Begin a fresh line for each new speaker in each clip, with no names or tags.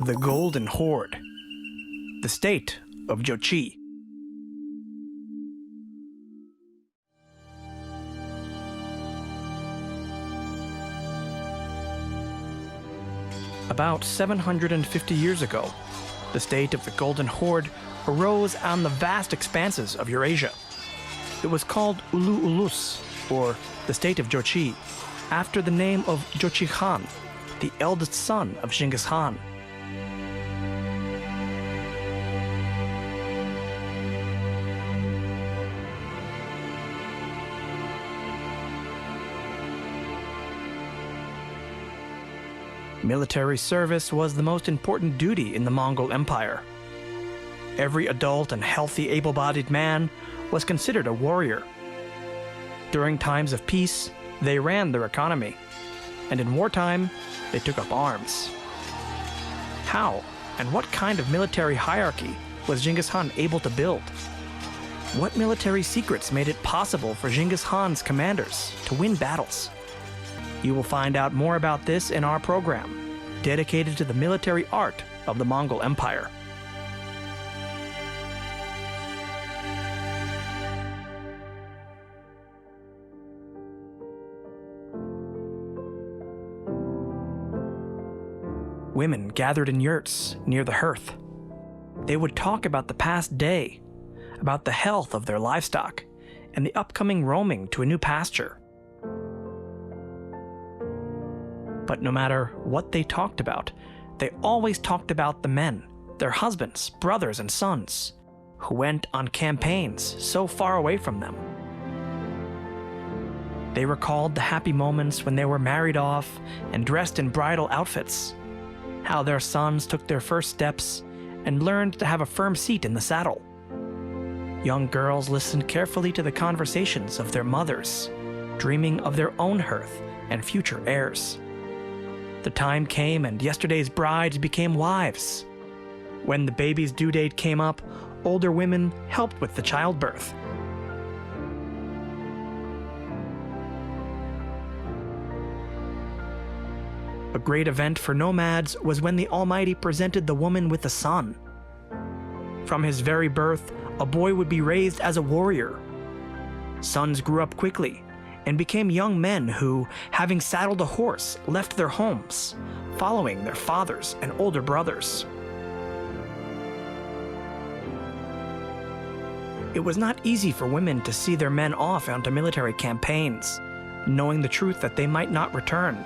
The Golden Horde. The state of Joly. About 750 years ago, the state of the Golden Horde arose on the vast expanses of Eurasia. It was called Ulu Ulus, or the state of Joly, after the name of Joly Khan, the eldest son of Genghis Khan. Military service was the most important duty in the Mongol Empire. Every adult and healthy able-bodied man was considered a warrior. During times of peace, they ran their economy, and in wartime, they took up arms. How and what kind of military hierarchy was Genghis Khan able to build? What military secrets made it possible for Genghis Khan's commanders to win battles? You will find out more about this in our program, dedicated to the military art of the Mongol Empire. Women gathered in yurts near the hearth. They would talk about the past day, about the health of their livestock, and the upcoming roaming to a new pasture. But no matter what they talked about, they always talked about the men, their husbands, brothers, and sons, who went on campaigns so far away from them. They recalled the happy moments when they were married off and dressed in bridal outfits, how their sons took their first steps and learned to have a firm seat in the saddle. Young girls listened carefully to the conversations of their mothers, dreaming of their own hearth and future heirs. The time came and yesterday's brides became wives. When the baby's due date came up, older women helped with the childbirth. A great event for nomads was when the Almighty presented the woman with a son. From his very birth, a boy would be raised as a warrior. Sons grew up quickly and became young men who, having saddled a horse, left their homes, following their fathers and older brothers. It was not easy for women to see their men off onto military campaigns, knowing the truth that they might not return.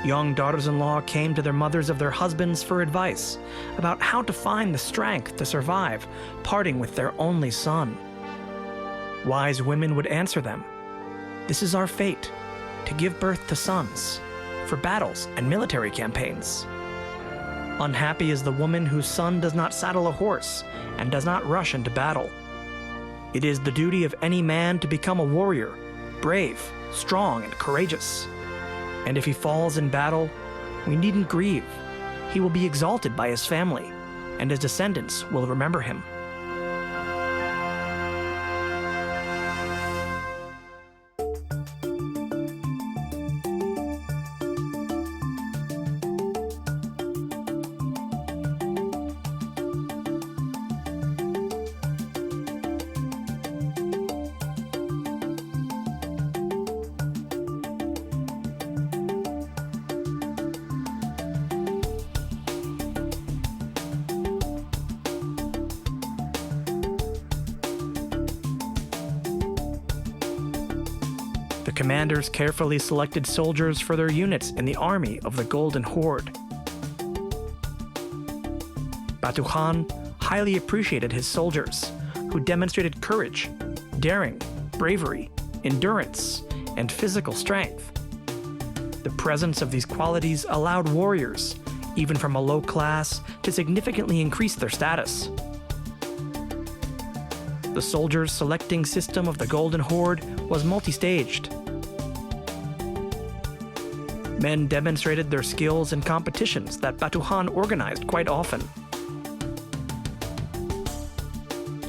Young daughters-in-law came to their mothers of their husbands for advice about how to find the strength to survive parting with their only son. Wise women would answer them, "This is our fate, to give birth to sons, for battles and military campaigns. Unhappy is the woman whose son does not saddle a horse and does not rush into battle. It is the duty of any man to become a warrior, brave, strong, and courageous. And if he falls in battle, we needn't grieve. He will be exalted by his family, and his descendants will remember him." The commanders carefully selected soldiers for their units in the army of the Golden Horde. Batu Khan highly appreciated his soldiers, who demonstrated courage, daring, bravery, endurance, and physical strength. The presence of these qualities allowed warriors, even from a low class, to significantly increase their status. The soldiers' selecting system of the Golden Horde was multi-staged. Men demonstrated their skills in competitions that Batu Khan organized quite often.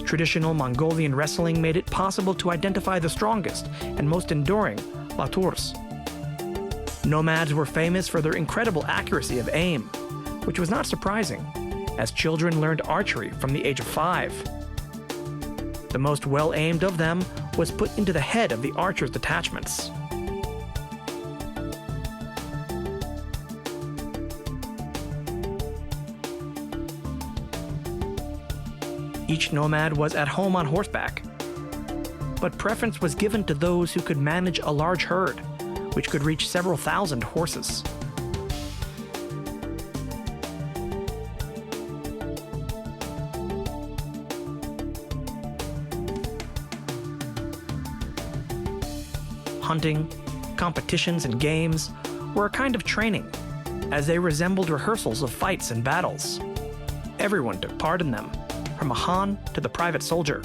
Traditional Mongolian wrestling made it possible to identify the strongest and most enduring Baturs. Nomads were famous for their incredible accuracy of aim, which was not surprising, as children learned archery from the age of 5. The most well-aimed of them was put into the head of the archer's detachments. Each nomad was at home on horseback, but preference was given to those who could manage a large herd, which could reach several thousand horses. Hunting, competitions, and games were a kind of training, as they resembled rehearsals of fights and battles. Everyone took part in them, from a Khan to the private soldier.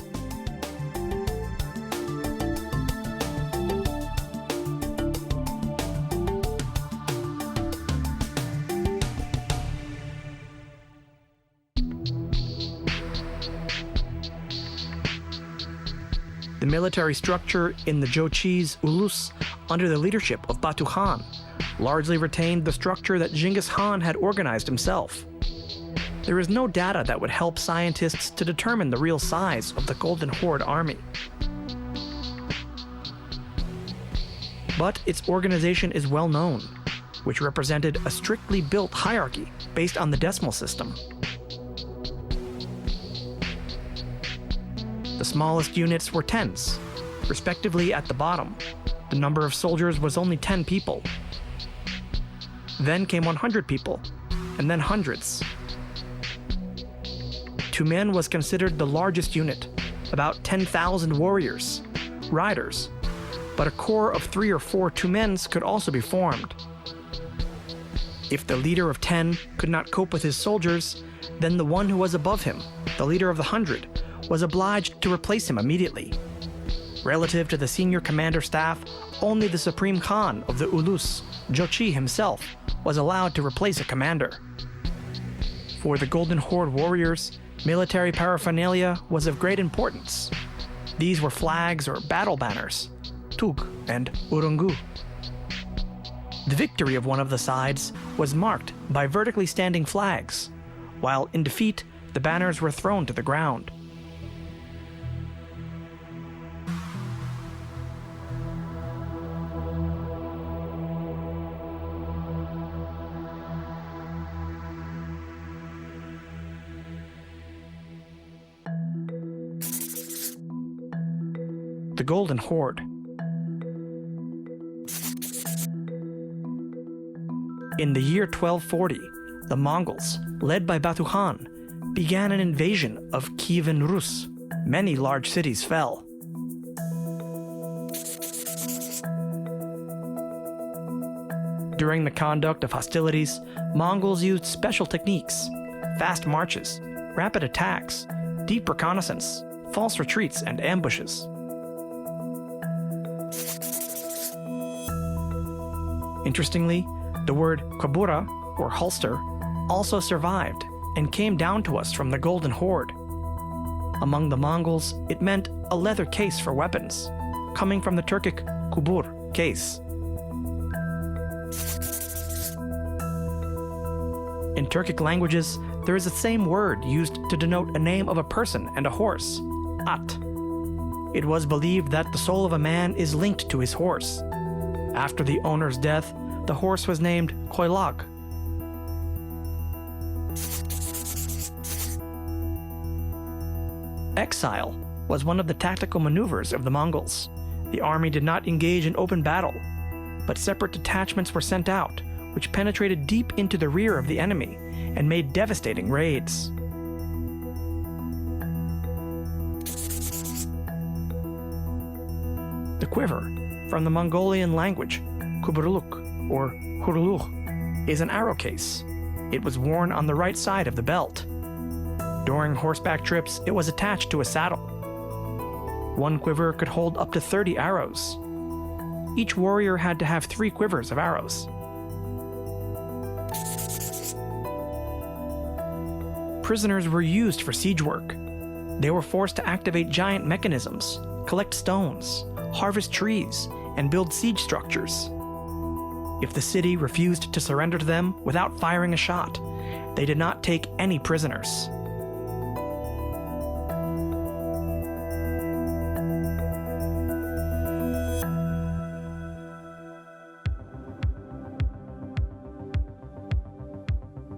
The military structure in the Jochi's Ulus under the leadership of Batu Khan largely retained the structure that Genghis Khan had organized himself. There is no data that would help scientists to determine the real size of the Golden Horde army. But its organization is well known, which represented a strictly built hierarchy based on the decimal system. The smallest units were tens, respectively at the bottom. The number of soldiers was only 10 people. Then came 100 people, and then hundreds. Tumen was considered the largest unit, about 10,000 warriors, riders, but a corps of 3 or 4 Tumens could also be formed. If the leader of 10 could not cope with his soldiers, then the one who was above him, the leader of the 100, was obliged to replace him immediately. Relative to the senior commander staff, only the Supreme Khan of the Ulus, Jochi himself, was allowed to replace a commander. For the Golden Horde warriors, military paraphernalia was of great importance. These were flags or battle banners, tug and urungu. The victory of one of the sides was marked by vertically standing flags, while in defeat, the banners were thrown to the ground. The Golden Horde. In the year 1240, the Mongols, led by Batu Khan, began an invasion of Kievan Rus. Many large cities fell. During the conduct of hostilities, Mongols used special techniques: fast marches, rapid attacks, deep reconnaissance, false retreats, and ambushes. Interestingly, the word kabura, or holster, also survived and came down to us from the Golden Horde. Among the Mongols, it meant a leather case for weapons, coming from the Turkic kubur, case. In Turkic languages, there is the same word used to denote a name of a person and a horse, at. It was believed that the soul of a man is linked to his horse. After the owner's death, the horse was named Koylag. Exile was one of the tactical maneuvers of the Mongols. The army did not engage in open battle, but separate detachments were sent out, which penetrated deep into the rear of the enemy and made devastating raids. The quiver, from the Mongolian language, kuburluk, or hurluk, is an arrow case. It was worn on the right side of the belt. During horseback trips, it was attached to a saddle. One quiver could hold up to 30 arrows. Each warrior had to have 3 quivers of arrows. Prisoners were used for siege work. They were forced to activate giant mechanisms, collect stones, harvest trees, and build siege structures. If the city refused to surrender to them without firing a shot, they did not take any prisoners.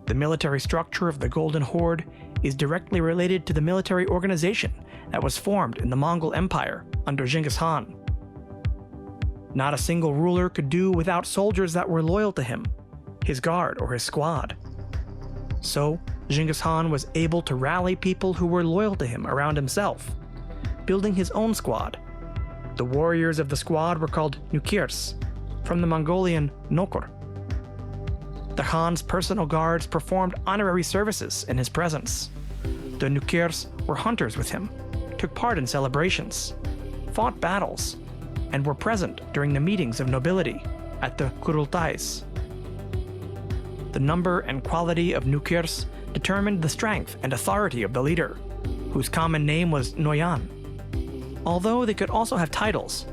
The military structure of the Golden Horde is directly related to the military organization that was formed in the Mongol Empire under Genghis Khan. Not a single ruler could do without soldiers that were loyal to him, his guard or his squad. So, Genghis Khan was able to rally people who were loyal to him around himself, building his own squad. The warriors of the squad were called nukirs, from the Mongolian nokor. The Khan's personal guards performed honorary services in his presence. The nukirs were hunters with him, took part in celebrations, fought battles, and were present during the meetings of nobility at the kurultais. The number and quality of nukirs determined the strength and authority of the leader, whose common name was Noyan. Although they could also have titles,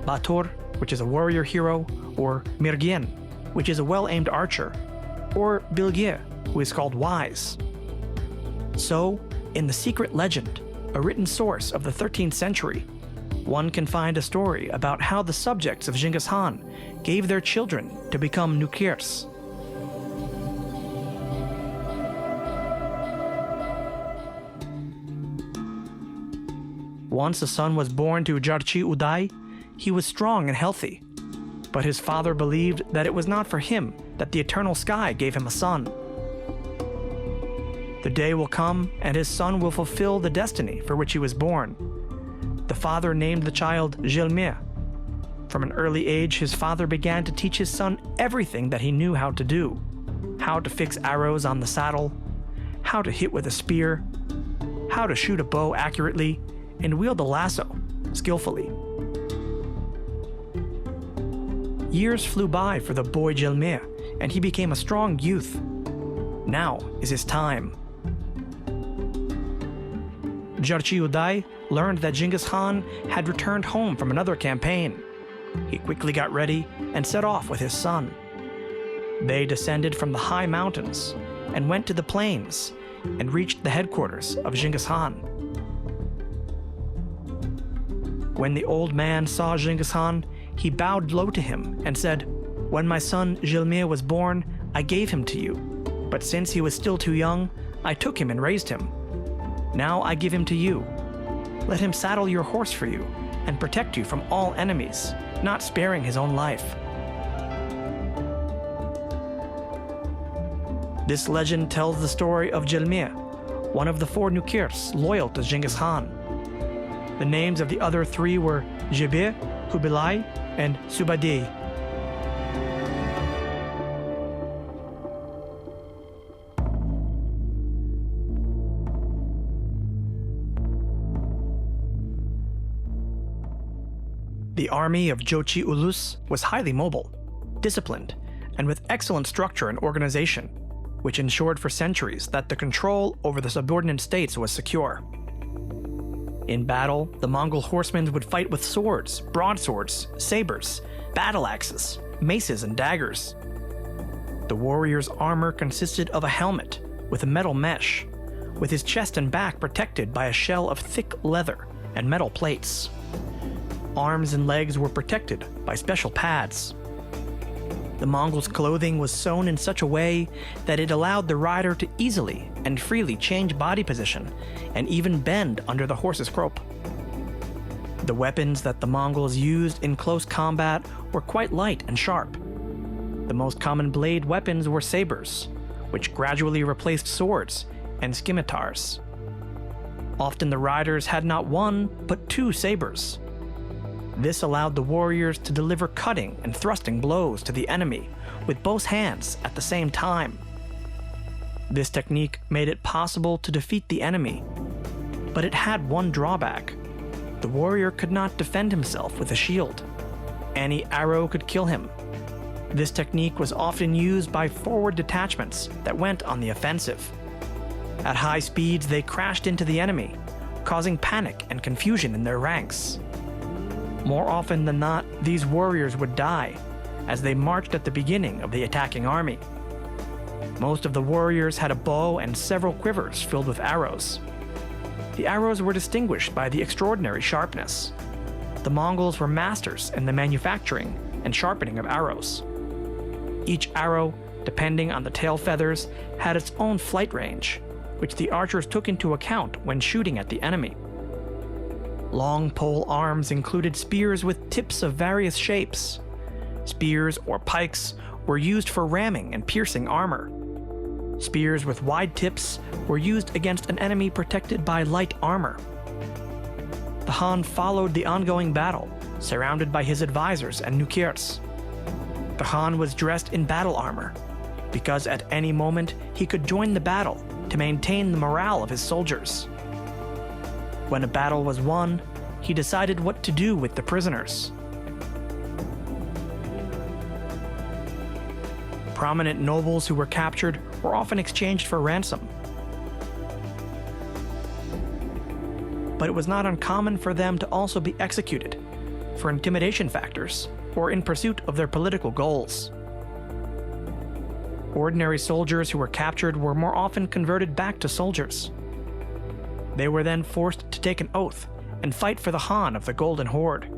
Batur, which is a warrior hero, or Mirgien, which is a well-aimed archer, or Bilge, who is called wise. So, in the secret legend, a written source of the 13th century, one can find a story about how the subjects of Genghis Khan gave their children to become nukirs. Once a son was born to Jarchi Uday, he was strong and healthy. But his father believed that it was not for him that the eternal sky gave him a son. The day will come, and his son will fulfill the destiny for which he was born. The father named the child Joly. From an early age, his father began to teach his son everything that he knew how to do. How to fix arrows on the saddle, how to hit with a spear, how to shoot a bow accurately, and wield a lasso skillfully. Years flew by for the boy Joly, and he became a strong youth. Now is his time. Jarchi Uday learned that Genghis Khan had returned home from another campaign. He quickly got ready and set off with his son. They descended from the high mountains and went to the plains and reached the headquarters of Genghis Khan. When the old man saw Genghis Khan, he bowed low to him and said, "When my son Joly was born, I gave him to you. But since he was still too young, I took him and raised him. Now I give him to you. Let him saddle your horse for you and protect you from all enemies, not sparing his own life." This legend tells the story of Joly, one of the 4 nukirs loyal to Genghis Khan. The names of the other 3 were Jibek, Kubilai, and Subadei. The army of Jochi Ulus was highly mobile, disciplined, and with excellent structure and organization, which ensured for centuries that the control over the subordinate states was secure. In battle, the Mongol horsemen would fight with swords, broadswords, sabers, battle axes, maces, and daggers. The warrior's armor consisted of a helmet with a metal mesh, with his chest and back protected by a shell of thick leather and metal plates. Arms and legs were protected by special pads. The Mongol's clothing was sewn in such a way that it allowed the rider to easily and freely change body position and even bend under the horse's croup. The weapons that the Mongols used in close combat were quite light and sharp. The most common blade weapons were sabers, which gradually replaced swords, and scimitars. Often the riders had not 1, but 2 sabers. This allowed the warriors to deliver cutting and thrusting blows to the enemy with both hands at the same time. This technique made it possible to defeat the enemy, but it had one drawback. The warrior could not defend himself with a shield. Any arrow could kill him. This technique was often used by forward detachments that went on the offensive. At high speeds, they crashed into the enemy, causing panic and confusion in their ranks. More often than not, these warriors would die, as they marched at the beginning of the attacking army. Most of the warriors had a bow and several quivers filled with arrows. The arrows were distinguished by the extraordinary sharpness. The Mongols were masters in the manufacturing and sharpening of arrows. Each arrow, depending on the tail feathers, had its own flight range, which the archers took into account when shooting at the enemy. Long pole arms included spears with tips of various shapes. Spears or pikes were used for ramming and piercing armor. Spears with wide tips were used against an enemy protected by light armor. The Han followed the ongoing battle, surrounded by his advisors and nukirs. The Han was dressed in battle armor, because at any moment he could join the battle to maintain the morale of his soldiers. When a battle was won, he decided what to do with the prisoners. Prominent nobles who were captured were often exchanged for ransom. But it was not uncommon for them to also be executed for intimidation factors or in pursuit of their political goals. Ordinary soldiers who were captured were more often converted back to soldiers. They were then forced to take an oath and fight for the Han of the Golden Horde.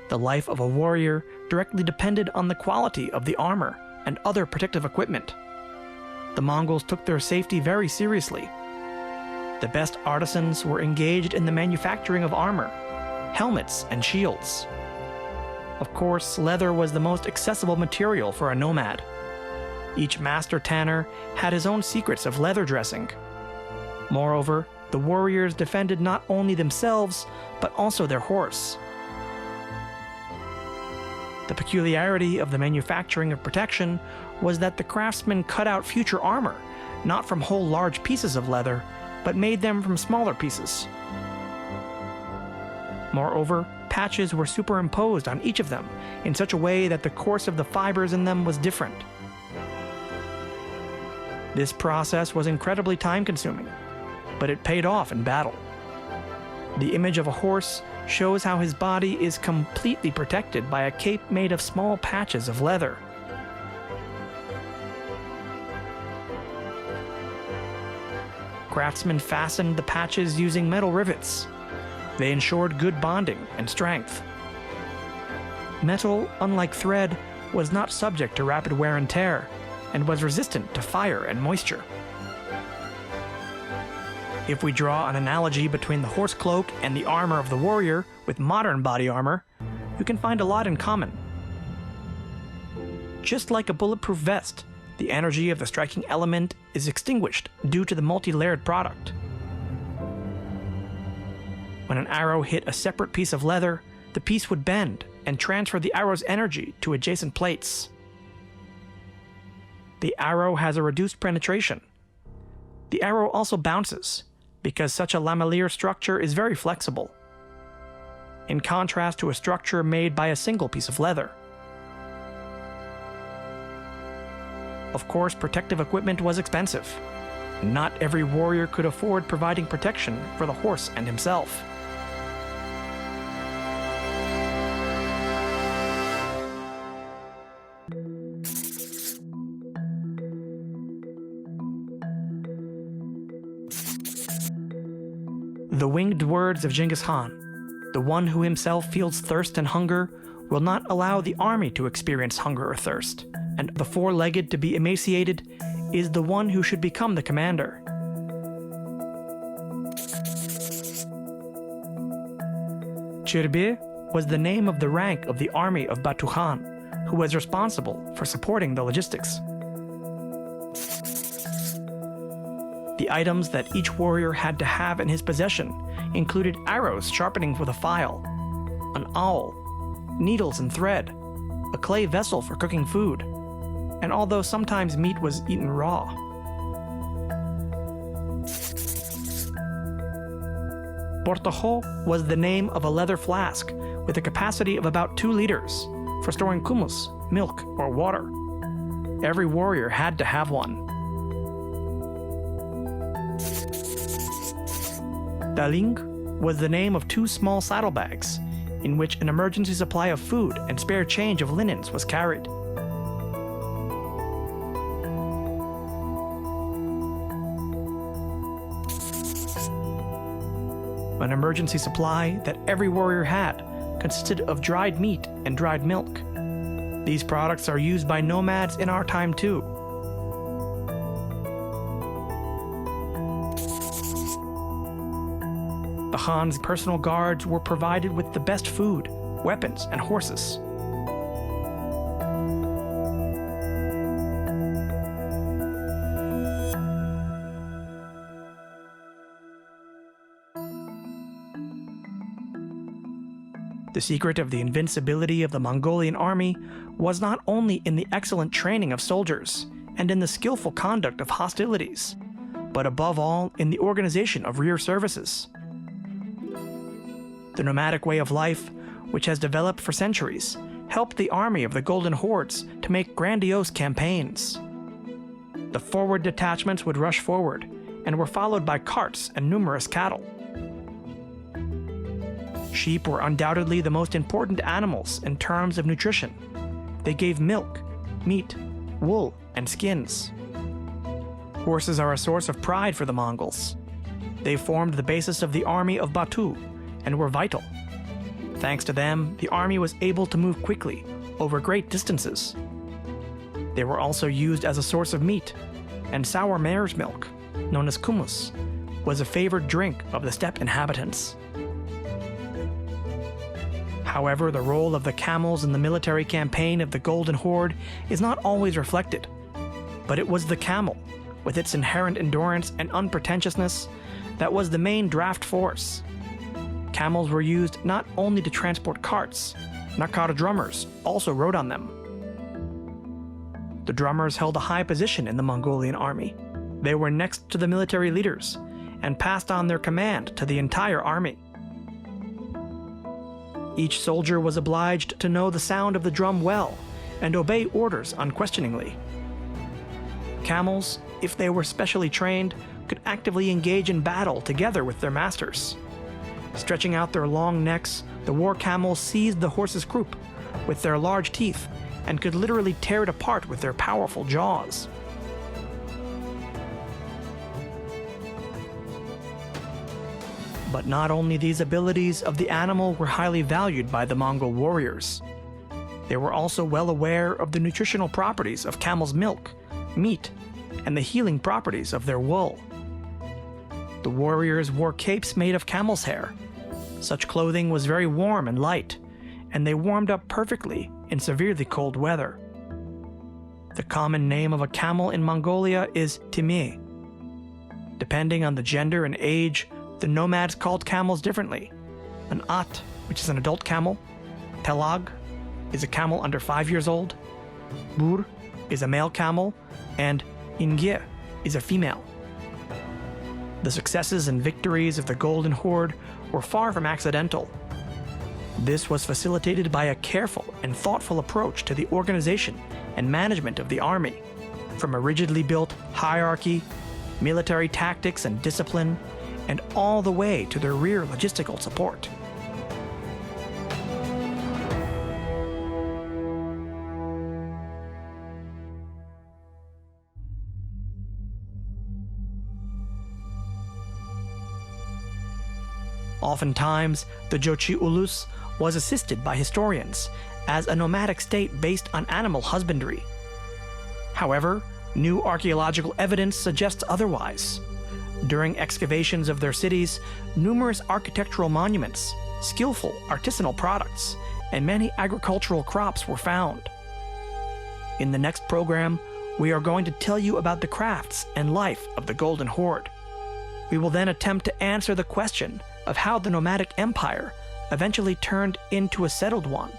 The life of a warrior directly depended on the quality of the armor and other protective equipment. The Mongols took their safety very seriously. The best artisans were engaged in the manufacturing of armor, helmets, and shields. Of course, leather was the most accessible material for a nomad. Each master tanner had his own secrets of leather dressing. Moreover, the warriors defended not only themselves, but also their horse. The peculiarity of the manufacturing of protection was that the craftsmen cut out future armor, not from whole large pieces of leather, but made them from smaller pieces. Moreover, patches were superimposed on each of them in such a way that the course of the fibers in them was different. This process was incredibly time-consuming, but it paid off in battle. The image of a horse shows how his body is completely protected by a cape made of small patches of leather. Craftsmen fastened the patches using metal rivets. They ensured good bonding and strength. Metal, unlike thread, was not subject to rapid wear and tear, and was resistant to fire and moisture. If we draw an analogy between the horse cloak and the armor of the warrior with modern body armor, you can find a lot in common. Just like a bulletproof vest, the energy of the striking element is extinguished due to the multi-layered product. When an arrow hit a separate piece of leather, the piece would bend and transfer the arrow's energy to adjacent plates. The arrow has a reduced penetration. The arrow also bounces, because such a lamellibranch structure is very flexible, in contrast to a structure made by a single piece of leather. Of course, protective equipment was expensive. Not every warrior could afford providing protection for the horse and himself. The winged words of Genghis Khan, the one who himself feels thirst and hunger, will not allow the army to experience hunger or thirst, and the four-legged to be emaciated is the one who should become the commander. Chirbe was the name of the rank of the army of Batu Khan, who was responsible for supporting the logistics. The items that each warrior had to have in his possession included arrows sharpening with a file, an awl, needles and thread, a clay vessel for cooking food, and although sometimes meat was eaten raw. Portojo was the name of a leather flask with a capacity of about 2 liters for storing kumus, milk, or water. Every warrior had to have one. Daling was the name of 2 small saddlebags in which an emergency supply of food and spare change of linens was carried. An emergency supply that every warrior had consisted of dried meat and dried milk. These products are used by nomads in our time too. The Khan's personal guards were provided with the best food, weapons, and horses. The secret of the invincibility of the Mongolian army was not only in the excellent training of soldiers and in the skillful conduct of hostilities, but above all in the organization of rear services. The nomadic way of life, which has developed for centuries, helped the army of the Golden Hordes to make grandiose campaigns. The forward detachments would rush forward and were followed by carts and numerous cattle. Sheep were undoubtedly the most important animals in terms of nutrition. They gave milk, meat, wool, and skins. Horses are a source of pride for the Mongols. They formed the basis of the army of Batu and were vital. Thanks to them, the army was able to move quickly over great distances. They were also used as a source of meat, and sour mare's milk, known as kumus, was a favored drink of the steppe inhabitants. However, the role of the camels in the military campaign of the Golden Horde is not always reflected. But it was the camel, with its inherent endurance and unpretentiousness, that was the main draft force. Camels were used not only to transport carts, Nakar drummers also rode on them. The drummers held a high position in the Mongolian army. They were next to the military leaders and passed on their command to the entire army. Each soldier was obliged to know the sound of the drum well and obey orders unquestioningly. Camels, if they were specially trained, could actively engage in battle together with their masters. Stretching out their long necks, the war camels seized the horse's croup with their large teeth and could literally tear it apart with their powerful jaws. But not only these abilities of the animal were highly valued by the Mongol warriors. They were also well aware of the nutritional properties of camel's milk, meat, and the healing properties of their wool. The warriors wore capes made of camel's hair. Such clothing was very warm and light, and they warmed up perfectly in severely cold weather. The common name of a camel in Mongolia is Timé. Depending on the gender and age, the nomads called camels differently. An At, which is an adult camel. Telag is a camel under 5 years old. Bur is a male camel. And Ingye is a female. The successes and victories of the Golden Horde were far from accidental. This was facilitated by a careful and thoughtful approach to the organization and management of the army, from a rigidly built hierarchy, military tactics and discipline, and all the way to their rear logistical support. Oftentimes, the Jochi Ulus was assisted by historians as a nomadic state based on animal husbandry. However, new archaeological evidence suggests otherwise. During excavations of their cities, numerous architectural monuments, skillful artisanal products, and many agricultural crops were found. In the next program, we are going to tell you about the crafts and life of the Golden Horde. We will then attempt to answer the question of how the nomadic empire eventually turned into a settled one.